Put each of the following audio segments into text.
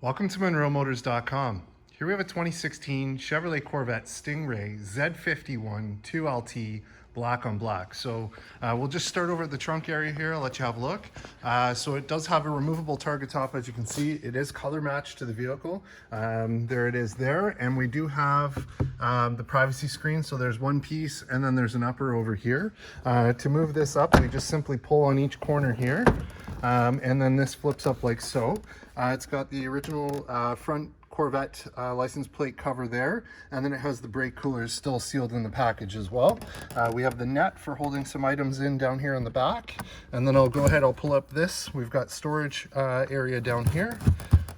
Welcome to MonroeMotors.com. Here we have a 2016 Chevrolet Corvette Stingray Z51 2LT black on black. So we'll just start over at the trunk area here. I'll let you have a look. So it does have a removable target top, as you can see. It is color matched to the vehicle. There it is there. And we do have the privacy screen. So there's one piece and then there's an upper over here. To move this up, we just simply pull on each corner here. And then this flips up like so. It's got the original front Corvette license plate cover there, and then it has the brake coolers still sealed in the package as well. We have the net for holding some items in down here on the back, and then I'll pull up this. We've got storage area down here,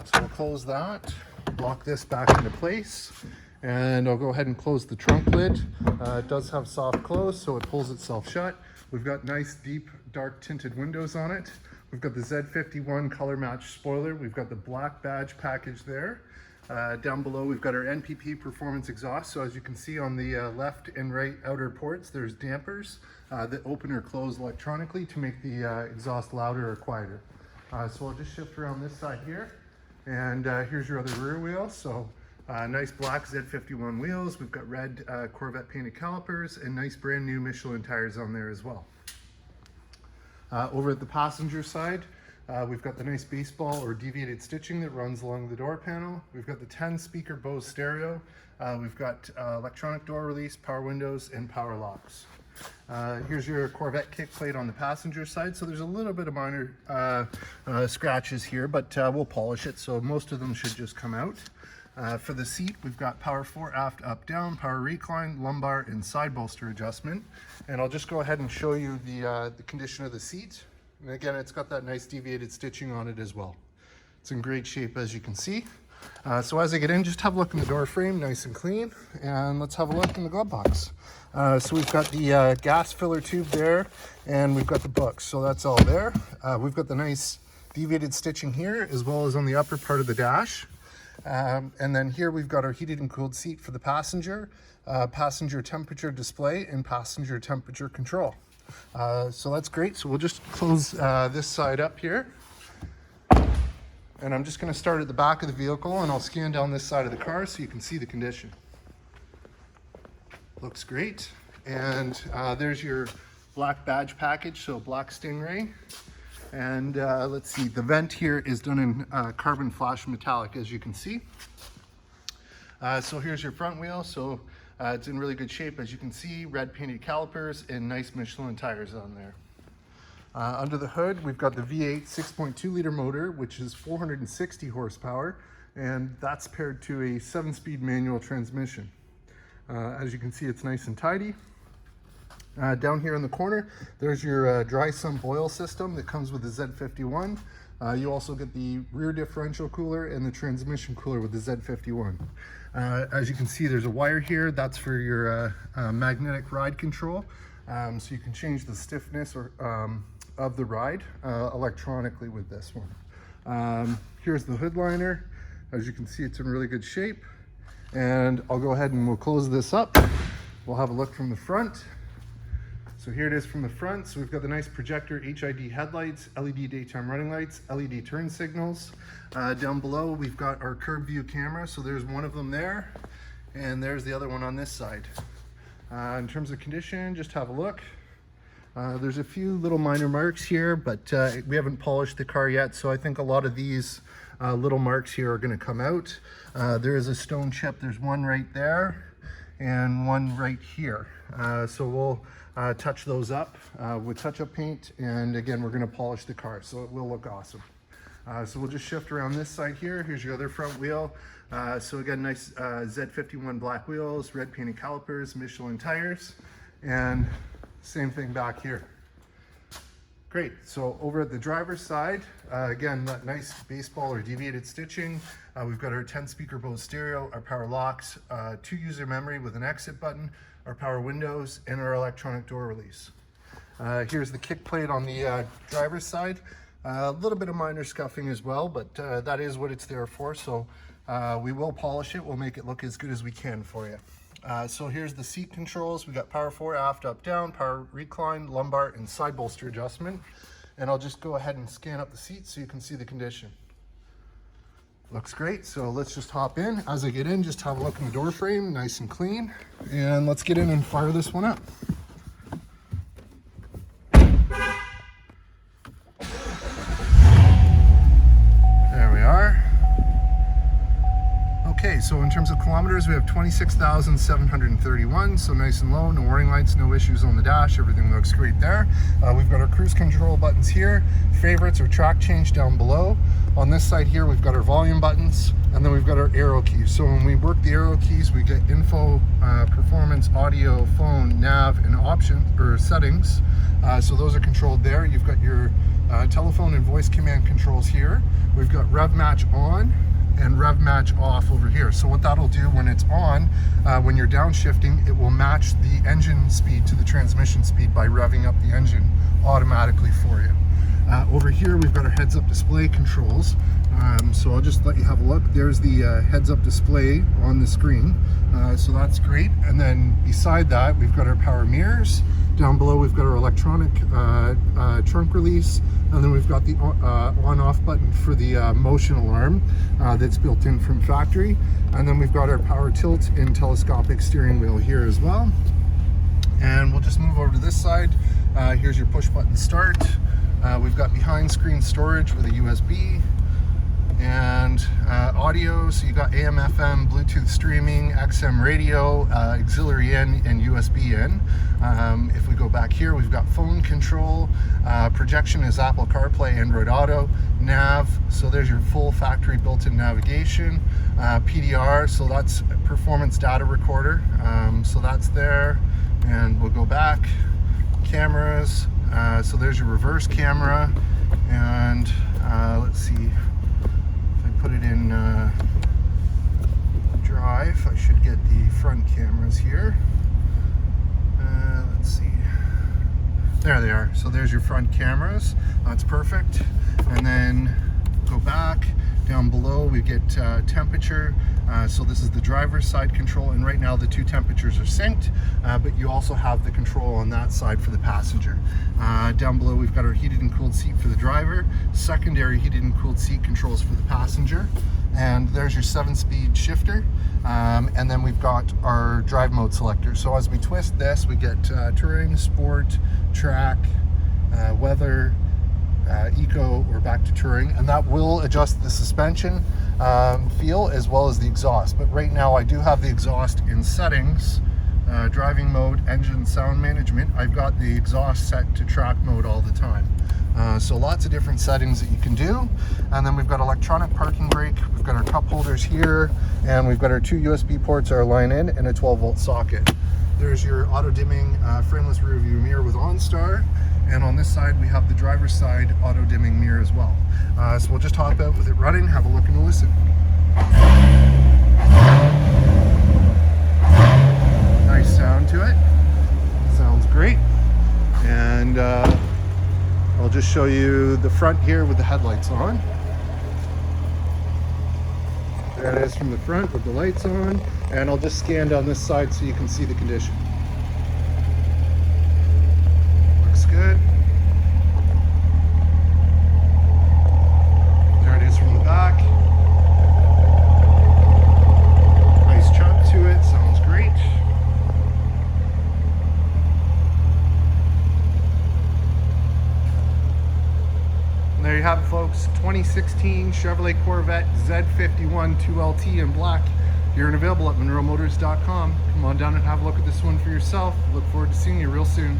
so we'll close that, lock this back into place, and I'll go ahead and close the trunk lid. It does have soft close, so it pulls itself shut. We've got nice deep dark tinted windows on it. We've got the Z51 color match spoiler. We've got the black badge package there. Down below, we've got our NPP performance exhaust. So as you can see on the left and right outer ports, there's dampers that open or close electronically to make the exhaust louder or quieter. So I'll just shift around this side here. And here's your other rear wheel. So nice black Z51 wheels. We've got red Corvette painted calipers and nice brand new Michelin tires on there as well. Over at the passenger side, we've got the nice baseball or deviated stitching that runs along the door panel. We've got the 10-speaker Bose stereo. We've got electronic door release, power windows, and power locks. Here's your Corvette kick plate on the passenger side. So there's a little bit of minor scratches here, but we'll polish it, so most of them should just come out. For the seat, we've got power fore, aft, up, down, power recline, lumbar, and side bolster adjustment. And I'll just go ahead and show you the condition of the seat. And again, it's got that nice deviated stitching on it as well. It's in great shape, as you can see. So as I get in, just have a look in the door frame, nice and clean. And let's have a look in the glove box. So we've got the gas filler tube there, and we've got the books. So that's all there. We've got the nice deviated stitching here, as well as on the upper part of the dash. And then here we've got our heated and cooled seat for the passenger, passenger temperature display, and passenger temperature control. So that's great. So we'll just close this side up here. And I'm just going to start at the back of the vehicle, and I'll scan down this side of the car so you can see the condition. Looks great. And there's your black badge package, so black Stingray. And let's see, the vent here is done in carbon flash metallic, as you can see. So here's your front wheel. So it's in really good shape, as you can see, red painted calipers and nice Michelin tires on there. Under the hood, we've got the V8 6.2 liter motor, which is 460 horsepower, and that's paired to a 7-speed manual transmission. As you can see, it's nice and tidy. Down here in the corner, there's your dry sump oil system that comes with the Z51. You also get the rear differential cooler and the transmission cooler with the Z51. As you can see, there's a wire here. That's for your magnetic ride control. So you can change the stiffness of the ride electronically with this one. Here's the hood liner. As you can see, it's in really good shape. And I'll go ahead and we'll close this up. We'll have a look from the front. So here it is from the front. So we've got the nice projector HID headlights, LED daytime running lights, LED turn signals. Down below, we've got our curb view camera. So there's one of them there, and there's the other one on this side. In terms of condition, just have a look. There's a few little minor marks here, but we haven't polished the car yet. So I think a lot of these little marks here are gonna come out. There is a stone chip. There's one right there and one right here. So we'll touch those up with touch-up paint, and again, we're going to polish the car, so it will look awesome. So we'll just shift around this side here. Here's your other front wheel. So again, nice Z51 black wheels, red painted calipers, Michelin tires, and same thing back here. Great. So over at the driver's side, again, that nice baseball or deviated stitching. We've got our 10-speaker Bose stereo, our power locks, 2-user memory with an exit button, our power windows, and our electronic door release. Here's the kick plate on the driver's side. A little bit of minor scuffing as well, but that is what it's there for. So we will polish it. We'll make it look as good as we can for you. So here's the seat controls. We got power fore, aft, up, down, power recline, lumbar, and side bolster adjustment. And I'll just go ahead and scan up the seat so you can see the condition. Looks great. So let's just hop in. As I get in, just have a look in the door frame, nice and clean. And let's get in and fire this one up. There we are. Okay, so in terms of kilometers, we have 26,731, so nice and low, no warning lights, no issues on the dash, everything looks great there. We've got our cruise control buttons here, favorites or track change down below. On this side here, we've got our volume buttons, and then we've got our arrow keys. So when we work the arrow keys, we get info, performance, audio, phone, nav, and options or settings. So those are controlled there. You've got your telephone and voice command controls here. We've got rev match on and rev match off over here. So what that'll do when it's on, when you're downshifting, it will match the engine speed to the transmission speed by revving up the engine automatically for you. Over here, we've got our heads-up display controls. So I'll just let you have a look. There's the heads-up display on the screen. So that's great. And then beside that, we've got our power mirrors. Down below, we've got our electronic trunk release. And then we've got the on-off button for the motion alarm that's built in from factory. And then we've got our power tilt and telescopic steering wheel here as well. And we'll just move over to this side. Here's your push button start. We've got behind screen storage with a USB and audio. So you got AM, FM, Bluetooth streaming, XM radio, auxiliary in, and USB in. If we go back here, we've got phone control. Projection is Apple CarPlay, Android Auto, nav. So there's your full factory built-in navigation. PDR, so that's performance data recorder. So that's there. And we'll go back. Cameras. So there's your reverse camera, and let's see, if I put it in drive, I should get the front cameras here. Let's see, there they are. So there's your front cameras, that's perfect. And then go back, down below we get temperature. So this is the driver's side control, and right now the two temperatures are synced, but you also have the control on that side for the passenger. Down below we've got our heated and cooled seat for the driver, secondary heated and cooled seat controls for the passenger, and there's your 7-speed shifter, and then we've got our drive mode selector. So as we twist this, we get touring, sport, track, weather, eco, or back to touring, and that will adjust the suspension feel as well as the exhaust. But right now I do have the exhaust in settings, driving mode, engine sound management. I've got the exhaust set to track mode all the time. So lots of different settings that you can do. And then we've got electronic parking brake, we've got our cup holders here, and we've got our 2 USB ports, our line in, and a 12-volt socket. There's your auto dimming frameless rear view mirror with OnStar. And on this side, we have the driver's side auto dimming mirror as well. So we'll just hop out with it running, have a look and a listen. Nice sound to it. Sounds great. And I'll just show you the front here with the headlights on. There it is from the front with the lights on. And I'll just scan down this side so you can see the condition. Good. There it is from the back. Nice chunk to it, sounds great. And there you have it, folks. 2016 Chevrolet Corvette Z51 2LT in black. Here and available at monroemotors.com. Come on down and have a look at this one for yourself. Look forward to seeing you real soon.